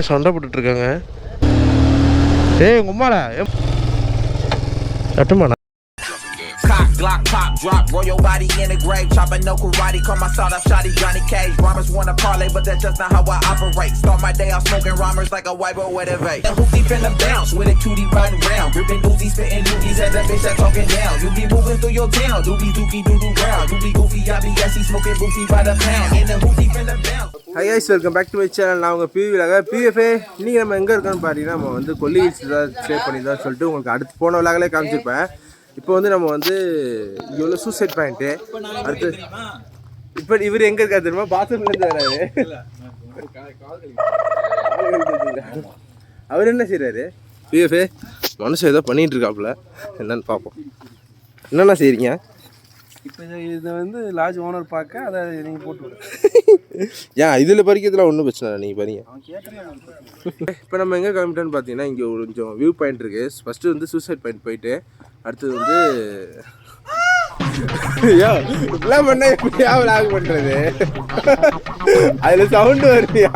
சண்டை போட்டுட்ருக்காங்க. உங்கள் உம்மாடா கட்டுமாண்ணா. Glock pop drop, roll your body in the grave, chopping no karate, call my sawed off shotty Johnny Cage. Rhymers wanna parlay, but that's just not how I operate. Start my day out smoking rhymers like a white boy with a vape. The hoopty finna bounce with a cutie riding round, gripping Uzi, spitting dookies at that bitch that talking down. You be moving through your town, doobie dookie doo doo round. You be goofy, I be gassy, smoking boofy by the pound. And the hoopty finna bounce. Hi guys, welcome back to my channel. நான் உங்கள் PFA. நீங்கள் நம்ம எங்கே இருக்கோன்னு பார்த்தீங்கன்னா நம்ம வந்து கொல்லி hills தான் stay பண்ணி தான் சொல்லிட்டு உங்களுக்கு அடுத்து போன விழாக்களே காமிச்சிருப்பேன். இப்போ வந்து நம்ம வந்து இங்கே உள்ள சூசைட் பாயிண்ட்டு அடுத்து இப்போ இவர் எங்கே இருக்கா தெரியுமா? பாத்ரூம்லேருந்து வராரு. அவர் என்ன செய்கிறாரு? PFA மனுஷன் ஏதோ பண்ணிகிட்டு இருக்காப்புல, என்னன்னு பார்ப்போம். என்னென்ன செய்கிறீங்க? இப்போ இதை வந்து லாட்ஜ் ஓனர் பார்க்க அதை நீங்கள் போட்டு ஏன் இதில் பறிக்கிறதுலாம் ஒன்றும் பிரச்சனை இல்லை, நீங்கள் பறிங்க. இப்போ நம்ம எங்கே கிளம்பிட்டோன்னு பார்த்தீங்கன்னா இங்கே ஒரு கொஞ்சம் வியூ பாயிண்ட் இருக்குது. ஃபஸ்ட்டு வந்து சூசைட் பாயிண்ட் போயிட்டு அடுத்தது வந்து இப்படிலாம் பண்ணால் எப்படியா விளாக் பண்ணுறது? அதில் சவுண்டு வருதியா?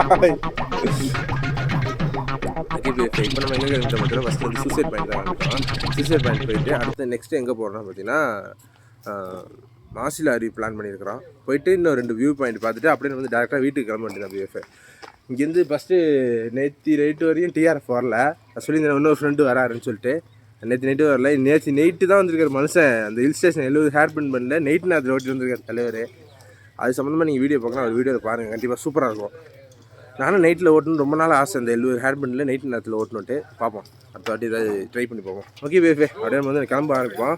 இப்போ நம்ம எங்கே கிளம்பிட்டோம் பார்த்தீங்கன்னா ஃபஸ்ட்டு வந்து சூசைட் பாயிண்ட் தான் கிளம்பிட்டோம். சூசைட் பாயிண்ட் போயிட்டு அடுத்து நெக்ஸ்ட்டு எங்கே போகிறோம்னா பார்த்தீங்கன்னா மாசிலா அருவி பிளான் பண்ணியிருக்கிறோம். போயிட்டு இன்னும் 2 வியூ பாயிண்ட் பார்த்துட்டு அப்படியே வந்து டேரெக்டாக வீட்டுக்கு கிளம்ப வேண்டியது. PFA இங்கேருந்து ஃபஸ்ட்டு நேற்று நைட்டு வரையும் TRF வரல. நான் சொல்லியிருந்தேன் இன்னொரு ஃப்ரெண்டு வராருன்னு சொல்லிட்டு. நேற்று நைட்டு வரல, நேற்று நைட்டு தான் வந்திருக்காரு மனுஷன். அந்த ஹில் ஸ்டேஷன் 70 ஹேர் பின் பண்ணல, நைட்டு நேரத்தில் ஓட்டி வந்திருக்காரு தலைவர். அது சம்மந்தமாக நீங்கள் வீடியோ பார்க்கலாம், அவர் வீடியோவில் பாருங்கள், கண்டிப்பாக சூப்பராக இருக்கும். நானும் நைட்டில் ஓட்டணும் ரொம்ப நாள் ஆசை, அந்த 70 ஹேர் பின்னில் நைட்டு நேரத்தில் ஓட்டணுன்ட்டு. பார்ப்போம், அடுத்த வாட்டி ஏதாவது ட்ரை பண்ணி பார்ப்போம். ஓகே PFA அப்படியே வந்து கிளம்ப ஆரம்பிப்போம்.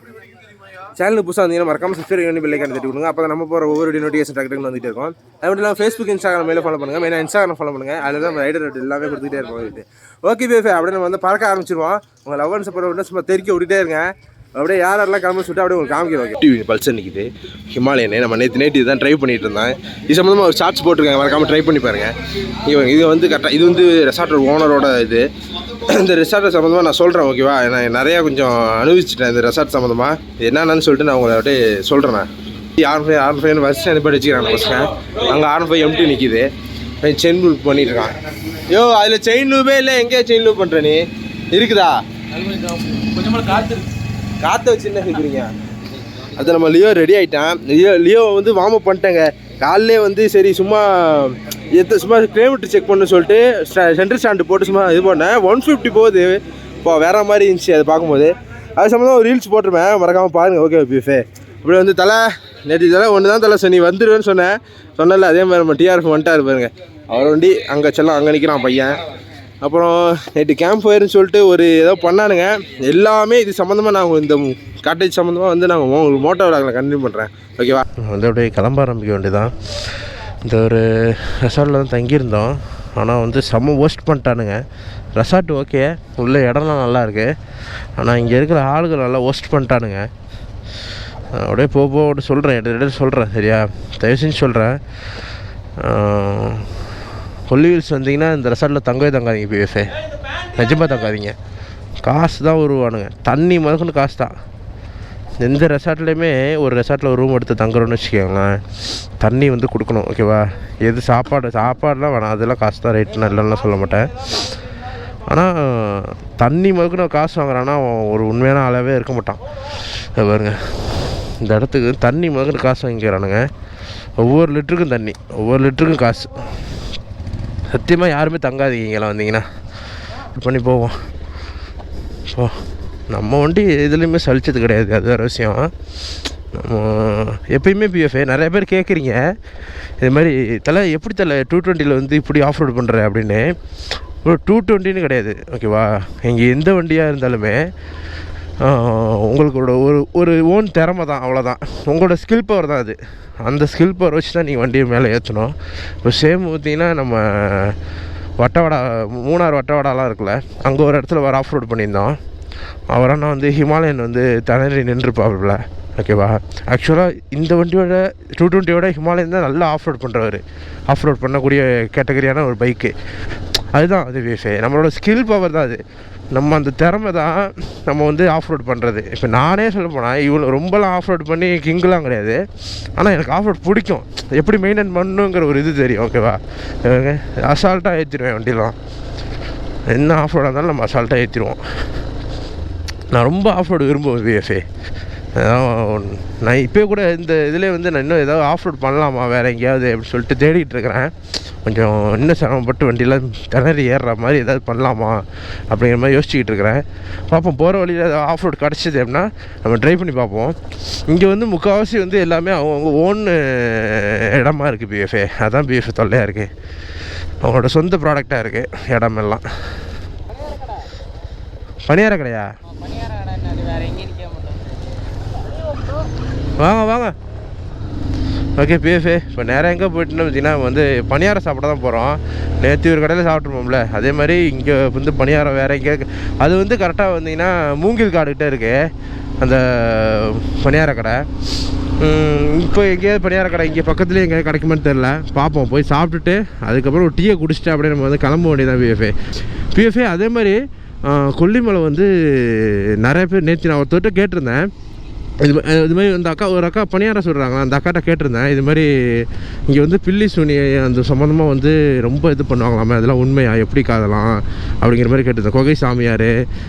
சேனலுக்கு புதுசாக வந்தீங்கன்னா மறக்காமல் சப்ஸ்கிரைப் பண்ணி பெல் ஐக்கான் தட்டி விடுங்க. அப்போ நம்ம போகிற ஒவ்வொரு நோட்டிஃபிகேஷன் டக்குன்னு வந்துகிட்டே இருக்கும். அது மட்டும் இல்லாமல் Facebook Instagram மேலே ஃபாலோ பண்ணுங்கள். மெயினாக Instagram ஃபாலோ பண்ணுங்கள். அதில் தான் நம்ம ரைடர் ரேட் எல்லாமே கொடுத்துட்டே இருப்போம். ஓகே PFA அப்படியே நம்ம வந்து பறக்க ஆரம்பிச்சிருவோம். உங்கள் லவ் அண்ட் சப்போர்ட் விட்டு சும்மா தெறிக்க விட்டுட்டே இருங்க. அப்படியே யாரெல்லாம் கிளம்பி சொல்லிட்டு அப்படியே உங்களுக்கு காமிக்கிறோம். டிவி பல்சர் நிற்கிது ஹிமாலயனே. நம்ம நேற்று தான் ட்ரை பண்ணிட்டு இருந்தேன். இது சம்மந்தமாக ஒரு ஷார்ட்ஸ் போட்டிருக்காங்க, மறக்காமல் ட்ரை பண்ணி பாருங்கள். இது வந்து கரெக்டாக இது வந்து ரெசார்ட்டோட ஓனரோட இது. இந்த ரெசார்ட்டை சம்மந்தமாக நான் சொல்கிறேன், ஓகேவா? நான் நிறையா கொஞ்சம் அனுபவிச்சிட்டேன் இந்த ரெசார்ட் சம்மந்தமாக. இது என்னென்னு சொல்லிட்டு நான் உங்களை அப்படியே சொல்கிறேன். நான் R5 ஃபஸ்ட்டு அனுப்பி வச்சுக்கிறாங்க பசங்க. அங்கே R5 எம்டி நிற்கிது, செயின் லூப் பண்ணிட்டு இருக்கான். அதில் செயின் லூப்பே இல்லை. எங்கேயா செயின் லூப் பண்ணுற நீ? இருக்குதா? கொஞ்சமாக காற்றை வச்சு என்ன கேட்குறீங்க? அது நம்ம லியோ ரெடி ஆகிட்டான். லியோ வந்து வார்ம் அப் பண்ணிட்டேங்க. காலையிலே வந்து சரி சும்மா சும்மா கிலோமீட்டர் செக் பண்ணு சொல்லிட்டு சென்ட்ரல் ஸ்டாண்டு போட்டு சும்மா இது பண்ணேன். 150 போகுது. இப்போ வேறு மாதிரி இருந்துச்சு அதை பார்க்கும்போது. அது சம்மந்தமாக ஒரு ரீல்ஸ் போட்டிருப்பேன், மறக்காமல் பாருங்கள். ஓகே PFA இப்படி வந்து நேற்று தலை ஒன்று தான் தலை நீ வந்துடுவேன்னு சொன்னல, அதே மாதிரி நம்ம TRF வந்துட்டார் பாருங்க. அவர் வண்டி அங்கே செல்லாம் அங்கே நிற்கிறான் பையன். அப்புறம் நைட்டு கேம்ப் ஃபயர்னு சொல்லிட்டு ஒரு ஏதோ பண்ணானுங்க. எல்லாமே இது சம்மந்தமாக நான் இந்த காட்டேஜ் சம்மந்தமாக வந்து நாங்கள் உங்களுக்கு மோட்டோ விளாக்களை கண்டினியூ பண்ணுறேன், ஓகேவா? வந்து அப்படியே கிளம்ப ஆரம்பிக்க வேண்டியதான். இந்த ஒரு ரெசார்ட்டில் தான் தங்கியிருந்தோம். ஆனால் வந்து செம்ம வேஸ்ட் பண்ணிட்டானுங்க. ரெசார்ட் ஓகே, உள்ள இடம்லாம் நல்லா இருக்குது. ஆனால் இங்கே இருக்கிற ஆளுகள் நல்லா வேஸ்ட் பண்ணிட்டானுங்க. அப்படியே போட்டு சொல்கிறேன், இடையில சொல்கிறேன், சரியா? தயவு செஞ்சு சொல்கிறேன். கொல்லி ஹில்ஸ் வந்தீங்கன்னா இந்த ரெசார்ட்டில் தங்காதீங்க PFA, நிஜமாக தங்காதீங்க. காசு தான் உருவானுங்க, தண்ணி முதற்கொண்டு காசு தான். எந்த ரெசார்ட்லேயுமே ஒரு ரெசார்ட்டில் ஒரு ரூம் எடுத்து தங்குறோன்னு வச்சுக்கோங்களேன், தண்ணி வந்து கொடுக்கணும், ஓகேவா? எது சாப்பாடுலாம் வேணாம், அதெல்லாம் காசு தான், ரேட்டுன்னு இல்லைன்னா சொல்ல மாட்டேன். ஆனால் தண்ணி முதற்கொண்டு காசு வாங்குறான்னா ஒரு உண்மையான அளவே இருக்க மாட்டான். பாருங்க, இந்த இடத்துக்கு தண்ணி முதற்கொண்டு காசு வாங்கிக்கிறானுங்க. ஒவ்வொரு லிட்டருக்கும் காசு. சத்தியமாக யாருமே தங்காதீங்க இங்கெல்லாம் வந்தீங்கன்னா. பண்ணி போவோம். நம்ம வண்டி எதுலேயுமே சலிச்சது கிடையாது, அது வேறு விஷயம். நம்ம எப்பயுமே PFA நிறைய பேர் கேட்குறீங்க இது மாதிரி எப்படி 220 வந்து இப்படி ஆஃப் ரோடு பண்ணுற அப்படின்னு. ஒரு 220ன்னு கிடையாது, ஓகேவா? இங்கே எந்த வண்டியாக இருந்தாலுமே உங்களுக்கோட ஒரு ஓன் திறமை தான், அவ்வளோதான். உங்களோட ஸ்கில் பவர் தான் அது. அந்த ஸ்கில் பவர் வச்சு தான் நீங்கள் வண்டியை மேலே ஏற்றணும். இப்போ சேம் பார்த்திங்கன்னா நம்ம வட்டவடா, மூணார் வட்டவடாலாம் இருக்குல்ல, அங்கே ஒரு இடத்துல வர ஆஃப் ரோடு பண்ணியிருந்தோம். அவரானா வந்து ஹிமாலயன் வந்து திணறி நின்றுப்பாப்புல, ஓகேவா? ஆக்சுவலாக இந்த வண்டியோட 220 ஹிமாலயன் தான் நல்லா ஆஃப் ரோட் பண்ணுறவர். ஆஃப் ரோட் பண்ணக்கூடிய கேட்டகரியான ஒரு பைக்கு அதுதான். அது நம்மளோட ஸ்கில் பவர் தான் அது. நம்ம அந்த திறமை தான் நம்ம வந்து ஆஃப் ரோட் பண்ணுறது. இப்போ நானே சொல்ல போனால் இவ்வளோ ரொம்பலாம் ஆஃப் ரோட் பண்ணி கிங்கெலாம் கிடையாது. ஆனால் எனக்கு ஆஃப் ரோட் பிடிக்கும், எப்படி மெயின்டைன் பண்ணணுங்கிற ஒரு இது தெரியும், ஓகேவா? அசால்ட்டாக ஏற்றிடுவேன் வண்டிலாம். என்ன ஆஃப் ரோடாக இருந்தாலும் நம்ம அசால்ட்டாக ஏற்றிடுவோம். நான் ரொம்ப ஆஃப் ரோடு விரும்புவேன் பிஎஃப்ஏ. நான் இப்போ கூட இந்த இதில் வந்து நான் இன்னும் ஏதாவது ஆஃப் ரோட் பண்ணலாமா வேறு எங்கேயாவது அப்படின்னு சொல்லிட்டு தேடிகிட்டு இருக்கிறேன். கொஞ்சம் இன்னும் சிரமப்பட்டு வண்டியெலாம் திணறி ஏறுற மாதிரி ஏதாவது பண்ணலாமா அப்படிங்கிற மாதிரி யோசிச்சுக்கிட்டு இருக்கிறேன். பார்ப்போம், போகிற வழியில் ஏதாவது ஆஃப் ரோட் கிடச்சிது அப்படின்னா நம்ம ட்ரை பண்ணி பார்ப்போம். இங்கே வந்து முக்கால்வாசி வந்து எல்லாமே அவங்கவுங்க ஓன் இடமா இருக்குது பிஎஃப்ஏ. அதுதான் பிஎஃப்ஏ தொல்லையாக இருக்குது. அவங்களோட சொந்த ப்ராடக்டாக இருக்குது இடமெல்லாம். பணியார கடையா? வாங்க வாங்க. ஓகே பிஎஃப்ஏ, இப்போ நேராக எங்கே போயிட்டுன்னு பார்த்தீங்கன்னா வந்து பணியாரம் சாப்பிட தான் போகிறோம். நேற்று ஒரு கடையில் சாப்பிட்ருப்போம்ல, அதே மாதிரி இங்கே வந்து பணியாரம் வேறு எங்கே அது வந்து கரெக்டாக வந்தீங்கன்னா மூங்கில் காடுகிட்டே இருக்குது அந்த பணியார கடை. இப்போ எங்கேயாவது பணியார கடை இங்கே பக்கத்துலேயே எங்கேயாவது கிடைக்குமான்னு தெரில. பார்ப்போம், போய் சாப்பிட்டுட்டு அதுக்கப்புறம் ஒரு டீயை குடிச்சிட்டு அப்படியே நம்ம வந்து கிளம்ப வேண்டியதான் பிஎஃப்ஏ. அதே மாதிரி கொல்லிமலை வந்து நிறைய பேர் நேற்று நான் ஒருத்தர்கிட்ட கேட்டிருந்தேன். இது மாதிரி அந்த ஒரு அக்கா பணியாரம் சொல்கிறாங்களா, அந்த அக்காட்ட கேட்டிருந்தேன். இது மாதிரி இங்கே வந்து பில்லி சூனி அந்த சம்மந்தமாக வந்து ரொம்ப இது பண்ணுவாங்களாமே, அதெல்லாம் உண்மையா, எப்படி காதலாம் அப்படிங்கிற மாதிரி கேட்டிருந்தேன். கொகை சாமியார்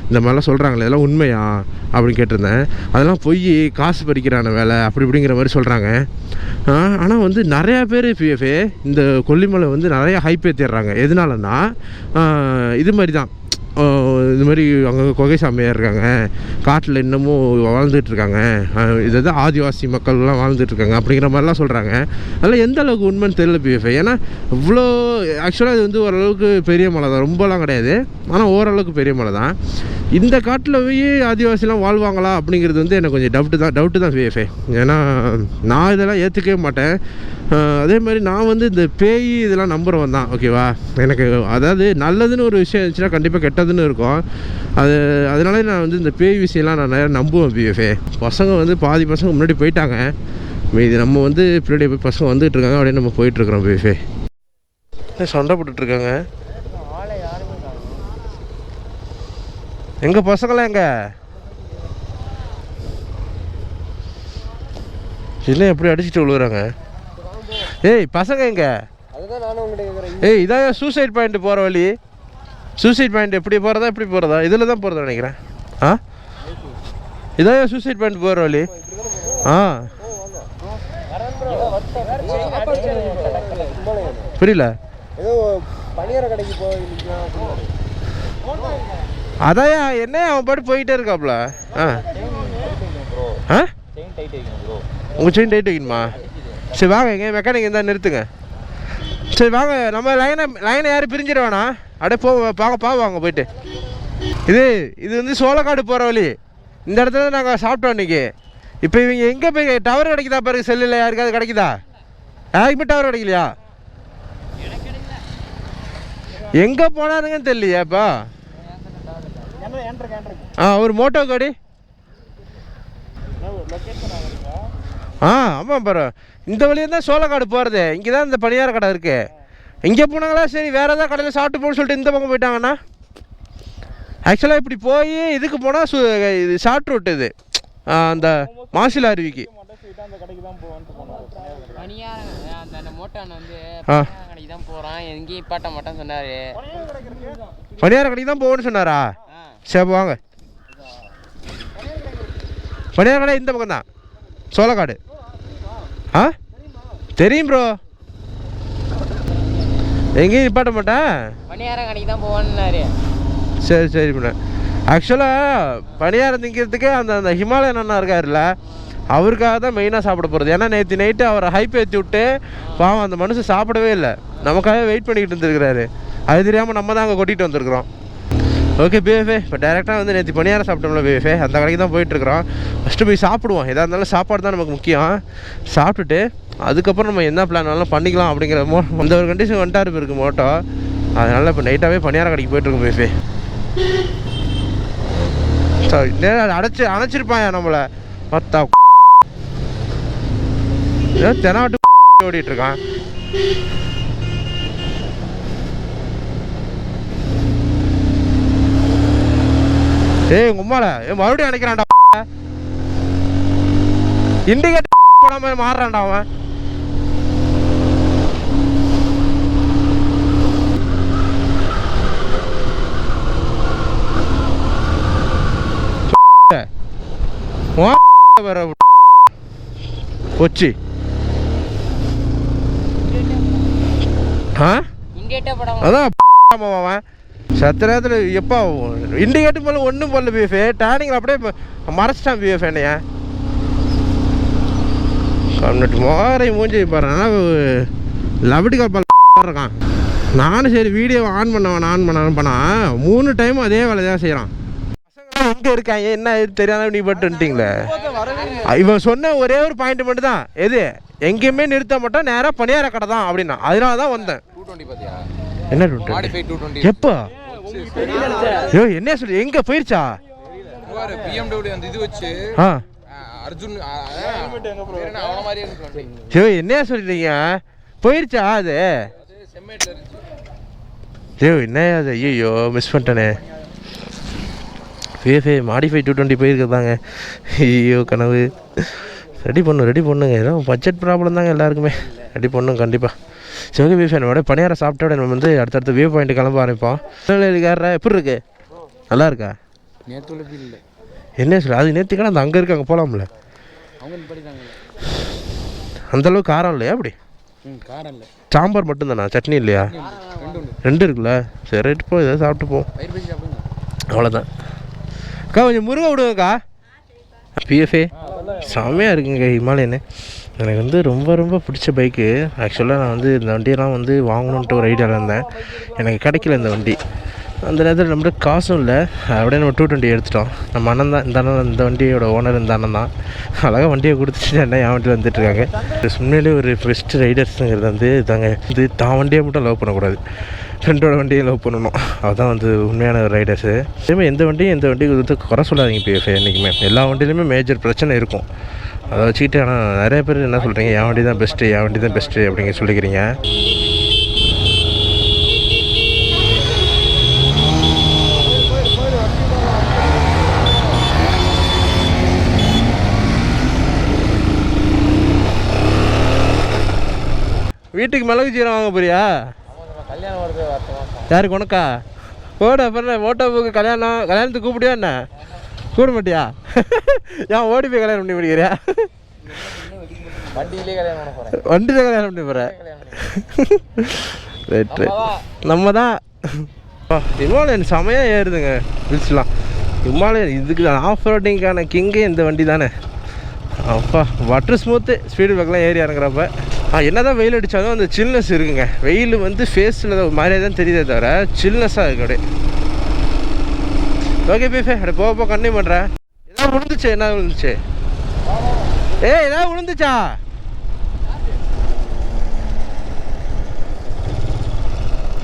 இந்த மாதிரிலாம் சொல்கிறாங்களே, இதெல்லாம் உண்மையா அப்படின்னு கேட்டிருந்தேன். அதெல்லாம் பொய், காசு பறிக்கிறான வேலை அப்படி இப்படிங்கிற மாதிரி சொல்கிறாங்க. ஆனால் வந்து நிறையா பேர் பிஎஃப்ஏ இந்த கொல்லிமலை வந்து நிறையா ஹைப் ஏற்றிடுறாங்க. எதனாலன்னா இது மாதிரி தான், இது மாதிரி அங்கே கொகை சாமியாக இருக்காங்க, காட்டில் இன்னமும் வாழ்ந்துட்டுருக்காங்க, இதை தான் ஆதிவாசி மக்கள்லாம் வாழ்ந்துட்டுருக்காங்க அப்படிங்கிற மாதிரிலாம் சொல்கிறாங்க. அதெல்லாம் எந்த அளவுக்கு உண்மைன்னு தெரியல பிஎஃப்ஐ. ஏன்னா இவ்வளோ ஆக்சுவலாக இது வந்து ஓரளவுக்கு பெரிய மலை தான், ரொம்பலாம் கிடையாது, ஆனால் ஓரளவுக்கு பெரிய மலை தான். இந்த காட்டில் போய் ஆதிவாசிலாம் வாழ்வாங்களா அப்படிங்கிறது வந்து எனக்கு கொஞ்சம் டவுட்டு தான் பிஎஃப்ஐ. ஏன்னா நான் இதெல்லாம் ஏற்றுக்கவே மாட்டேன். அதே மாதிரி நான் வந்து இந்த பேய் இதெல்லாம் நம்புகிறவன் தான், ஓகேவா. எனக்கு அதாவது நல்லதுன்னு ஒரு விஷயம் இருந்துச்சுன்னா கண்டிப்பாக கெட்டதுன்னு இருக்கும். அதனால நான் வந்து இந்த பேய் விஷயம்லாம் நான் நிறையா நம்புவேன் பிஎஃப்ஏ. பசங்க வந்து பாதி பசங்க முன்னாடி போயிட்டாங்க, இது நம்ம வந்து பின்னாடி போய் பசங்க வந்துட்டு இருக்காங்க, அப்படியே நம்ம போயிட்டுருக்குறோம் பிஎஃப்ஏ. சண்டை போட்டுட்ருக்காங்க எங்கள் பசங்களாம் எங்க இல்லை எப்படி அடிச்சுட்டு விழுகுறாங்க. ஏய் பசங்க எங்க? ஏய் இதான் சூசைட் பாயிண்ட் போகிற வழி. சூசைட் பாயிண்ட் எப்படி போகிறதா இப்படி போகிறதா? இதில் தான் போகிறதா நினைக்கிறேன். இதான் சூசைட் பாயிண்ட் போகிற வழி. புரியல. அதான் என்ன அவன் பாட்டு போயிட்டே இருக்காப்ல. உங்கள் செயின் டைட் வைக்கணுமா? சரி வாங்க, எங்கே மெக்கானிக் இருந்தால் நிறுத்துங்க. சரி வாங்க, நம்ம லைனை யாரும் பிரிஞ்சிட வேணாம், அப்படியே பாவாங்க போயிட்டு. இது வந்து சோளக்காடு போகிற வழி. இந்த இடத்துல நாங்கள் சாப்பிட்டோம் இன்றைக்கி. இப்போ இவங்க எங்கே போய் டவர் கிடைக்குதா பாருங்க, செல்லில் யாருக்காவது கிடைக்குதா? யாருக்குமே டவர் கிடைக்கலையா? எங்கே போனாருங்கன்னு தெரியலையாப்பா. ஒரு மோட்டோ காடி. ஆமாம் பாரு, இந்த வழியாக தான் சோளக்காடு போகிறது. இங்கே தான் இந்த பணியார கடை இருக்குது. இங்கே போனாங்களா சரி வேறு ஏதாவது கடையில் சாப்பிட்டு போகணும்னு சொல்லிட்டு இந்த பக்கம் போயிட்டாங்கண்ணா. ஆக்சுவலாக இப்படி போய் இதுக்கு போனால் இது ஷார்ட் ரூட். இது அந்த மாசில அருவிக்கு பணியார கடைக்கு தான் போகணும்னு சொன்னாரா? சரி வாங்க, பணியார கடை இந்த பக்கம் தான் சோளக்காடு. தெரியும் ப்ரோ, எங்கேயும் நிப்பாட்ட மாட்டேன், பணியாரம் கடைக்கு தான் போவான்னாரு. சரி பண்ண. ஆக்சுவலாக பணியாரம் திங்கிறதுக்கே அந்த ஹிமாலயன் அண்ணா இருக்காருல்ல, அவருக்காக தான் மெயினாக சாப்பிட போகிறது. ஏன்னா நேற்று நைட்டு அவரை ஹைப் ஏற்றி விட்டு பாவம் அந்த மனுஷன் சாப்பிடவே இல்லை, நமக்காக வெயிட் பண்ணிக்கிட்டு இருந்துருக்கிறாரு. அது தெரியாமல் நம்ம தான் அங்கே கொட்டிகிட்டு வந்திருக்கிறோம். ஓகே பிஎஃப்ஏ, இப்போ டேரெக்டாக வந்து நேற்று பணியாரம் சாப்பிட்டோம்ல பிஎஃப்ஏ, அந்த கடைக்கு தான் போயிட்டுருக்குறோம். ஃபஸ்ட்டு போய் சாப்பிடுவோம், எதாக இருந்தாலும் சாப்பாடு தான் நமக்கு முக்கியம். சாப்பிட்டுட்டு அதுக்கப்புறம் நம்ம என்ன பிளான் வேணாலும் பண்ணிக்கலாம் அப்படிங்கிற அந்த ஒரு கண்டிஷன் வந்துட்டாரு இருக்குது மோட்டோ. அதனால் இப்போ நைட்டாகவே பணியாரம் கடைக்கு போயிட்டுருக்கோம் பிஎஃப்ஏ. அணைச்சிருப்பான் நம்மளை மொத்தா தெனாட்டு ஓடிட்டுருக்கான். ஏய் உங்க உம்மால மறுபடியும் அணைக்கிறான்டா, இண்டிகேட்டர் போடாம மாறுறான்டா அவன். வர கொச்சி அதான் அவன் சத்த நேரத்தில் எப்போ இண்டிகேட்டர் மேலே ஒன்றும் போடல பிஎஃப் டேனிங்கில் அப்படியே மறைச்சிட்டான் பிஎஃப் என்னைய கம்னட்டு மோரை மூஞ்சி பாரு ஆனால் லபடி காப்பால் இருக்கான். நானும் சரி வீடியோ ஆன் பண்ண 3 டைமும் அதே வேலை தான் செய்கிறான். பசங்க எங்கே இருக்காங்க என்ன தெரியாத நீ பட்டு வந்துட்டீங்களே. இவன் சொன்ன ஒரே ஒரு பாயிண்ட் மட்டும் தான், எது எங்கேயுமே நிறுத்த மாட்டோம் நேராக பணியார கடை தான் அப்படின்னா, அதனால தான் வந்தேன். என்ன 220 எப்போ ஐயோ என்ன சொல்லி எங்கே போயிருச்சா என்ன சொல்றீங்க போயிருச்சா அது என்ன அது ஐயோ மிஸ் பண்ணிட்டேனே. மாடிஃபை 220 போயிருக்குதாங்க. ஐயோ கனவு ரெடி பண்ணுங்க ஏதோ பட்ஜெட் ப்ராப்ளம் தாங்க எல்லாருக்குமே. ரெடி பண்ணுங்க கண்டிப்பாக. சிவகை வியூ என்னோட பணியார சாப்பிட்டோட நம்ம வந்து அடுத்தடுத்த வியூ பாயிண்ட் கிளம்ப ஆரம்பிப்போம். எப்படி இருக்கு நல்லா இருக்கா என்ன சொல்லு அது நேற்றுக்கான அந்த அங்கே இருக்கு அங்கே போகலாம்ல அந்தளவுக்கு காரம் இல்லையா அப்படி சாம்பார் மட்டும்தானா சட்னி இல்லையா 2 இருக்குல்ல சரி ரைட்டு போ ஏதாவது சாப்பிட்டு போ அவ்வளோதான். அக்கா கொஞ்சம் முருகை விடுங்கக்கா. பிஎஃப்ஏ செம்மையாக இருக்குங்க ஹிமாலயனு. எனக்கு வந்து ரொம்ப ரொம்ப பிடிச்ச பைக்கு. ஆக்சுவலாக நான் வந்து இந்த வண்டியெல்லாம் வந்து வாங்கணுன்ட்டு ஒரு ஐடியாவில் இருந்தேன். எனக்கு கிடைக்கல இந்த வண்டி. அந்த நேரத்தில் நம்மகிட்ட காசும் இல்லை. அப்படியே நம்ம 220 எடுத்துட்டோம். நம்ம அண்ணன் தான் இந்த வண்டியோட ஓனர் இந்த அண்ணன் தான். அழகாக வண்டியை கொடுத்துட்டு என்ன என் வண்டி வந்துட்டுருக்காங்க. உண்மையிலே ஒரு பெஸ்ட் ரைடர்ஸுங்கிறது வந்து இதாங்க. இது தான் வண்டியை மட்டும் லவ் பண்ணக்கூடாது, ஃப்ரெண்டோட வண்டியை லவ் பண்ணணும். அதுதான் வந்து உண்மையான ஒரு ரைடர்ஸு. அதேமாதிரி எந்த வண்டியும் வந்து குறை சொல்லாதீங்க பிஎஃப். என்றைக்குமே எல்லா வண்டியிலுமே மேஜர் பிரச்சனை இருக்கும். அதை வச்சுக்கிட்டு ஆனால் நிறைய பேர் என்ன சொல்கிறீங்க என் வண்டி தான் பெஸ்ட்டு அப்படிங்க சொல்லிக்கிறீங்க. வீட்டுக்கு மிளகு சீரம் வாங்க போறியா? யாருக்கு உனக்கா? போட அப்புறம் ஓட்டோவுக்கு கல்யாணத்துக்கு கூப்பிட்டியா என்ன? கூட மாட்டியா? ஏன் ஓடி போய் கல்யாணம் பண்ணி முடிக்கிறியா? வண்டியிலே கல்யாணம் பண்ணி போகிற ரைட்டு நம்ம தான். ஹிமாலயன் செமையாக ஏறுதுங்க ஹில்ஸ்லாம். ஹிமாலயன் இதுக்கு ஆஃப் ரோட்டிங்கான கிங்கே இந்த வண்டி தானே. அப்பா வாட்டர் ஸ்மூத்து ஸ்பீடு பேக்கெலாம் ஏறி இறங்குறப்ப என்ன தான் வெயில் அடித்தாலும் அந்த சில்னஸ் இருக்குங்க. வெயில் வந்து ஃபேஸில் ஒரு மாதிரியே தான் தெரியுதே தவிர சில்னஸாக இருக்கு அப்படியே. ஓகே பீஃபே அப்படியே போக கண்டினியூ பண்ணுறேன். ஏதாவது விழுந்துச்சு என்ன விழுந்துச்சு? ஏதாவது விழுந்துச்சா?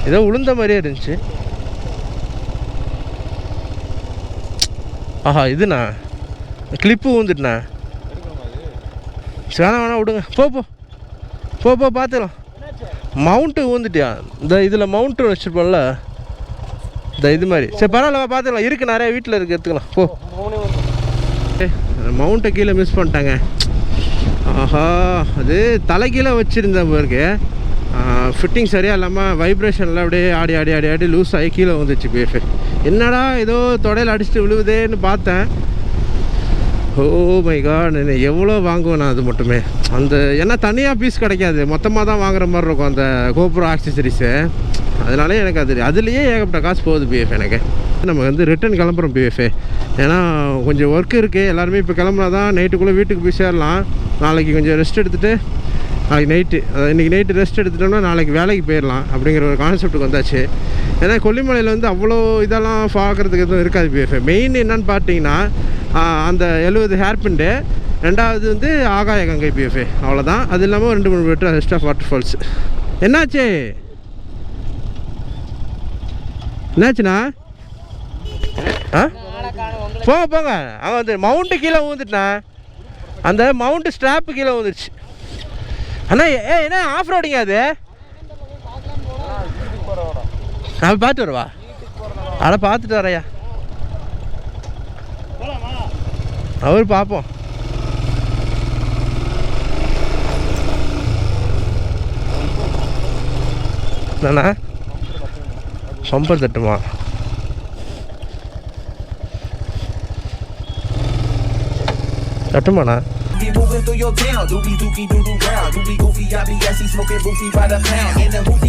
ஏதோ விழுந்த மாதிரியே இருந்துச்சு. ஆஹா இதுண்ணா கிளிப்பு விழுந்துட்டுண்ணா. வேணா விடுங்க போ பார்த்துக்கலாம். மவுண்ட்டு ஊந்துட்டியா? இந்த இதில் மவுண்ட்டு வச்சுருப்போம்ல இந்த இது மாதிரி. சரி பரவாயில்ல பார்த்துக்கலாம். இருக்குது நிறைய வீட்டில் இருக்குது எடுத்துக்கலாம். போ மவுண்ட்டை கீழே மிஸ் பண்ணிட்டாங்க. ஆஹா அது தலைக்கீழே வச்சுருந்தேன் பிறகு ஃபிட்டிங் சரியாக இல்லாமல் வைப்ரேஷனில் அப்படியே ஆடி லூஸ் ஆகி கீழே வந்துச்சு பிஎஃப். என்னடா ஏதோ தொடையில் அடிச்சுட்டு விழுவுதேன்னு பார்த்தேன். ஓ மை காட் எவ்வளோ வாங்குவேன் நான் அது மட்டுமே. அந்த ஏன்னா தனியாக பீஸ் கிடைக்காது, மொத்தமாக தான் வாங்குற மாதிரி இருக்கும் அந்த கோப்ரோ ஆக்சசரிஸு. அதனாலே எனக்கு அதுலேயே ஏகப்பட்ட காசு போகுது பிஎஃப் எனக்கு. நம்ம வந்து ரிட்டன் கிளம்புறோம் பிஎஃப். ஏன்னா கொஞ்சம் ஒர்க் இருக்குது. எல்லாருமே இப்போ கிளம்புனா தான் நைட்டுக்குள்ளே வீட்டுக்கு போய் சேரலாம். நாளைக்கு கொஞ்சம் ரெஸ்ட் எடுத்துகிட்டு நாளைக்கு நைட்டு இன்றைக்கி நைட்டு ரெஸ்ட் எடுத்துட்டோம்னா நாளைக்கு வேலைக்கு போயிடலாம் அப்படிங்கிற ஒரு கான்செப்ட்டுக்கு வந்தாச்சு. ஏன்னா கொல்லிமலையில் வந்து அவ்வளோ இதெல்லாம் பார்க்குறதுக்கு எதுவும் இருக்காது பிஎஃப். மெயின் என்னன்னு பார்த்தீங்கன்னா அந்த 70 ஹேர்பிண்டு, 2வது வந்து ஆகாய கங்கை பிஎஃப். அவ்வளோதான். அது இல்லாமல் 2-3 better rest of water falls. என்னாச்சுண்ணா? போங்க அவன் வந்து மவுண்ட்டு கீழே ஊந்துட்டுண்ணா. அந்த மவுண்ட்டு ஸ்ட்ராப்பு கீழே ஊந்துருச்சு அண்ணா. என்ன ஆஃப் ரோடிங்க அது? நான் பார்த்து வருவா அதை பார்த்துட்டு வரையா அவர் பார்ப்போம். என்னண்ணா bumper தட்டுமா? கட்டுமாண்ணா Be moving through your town, doobie dookie doo doo round. You be goofy, I be gassy, smoking boofy by the pound. In the hoop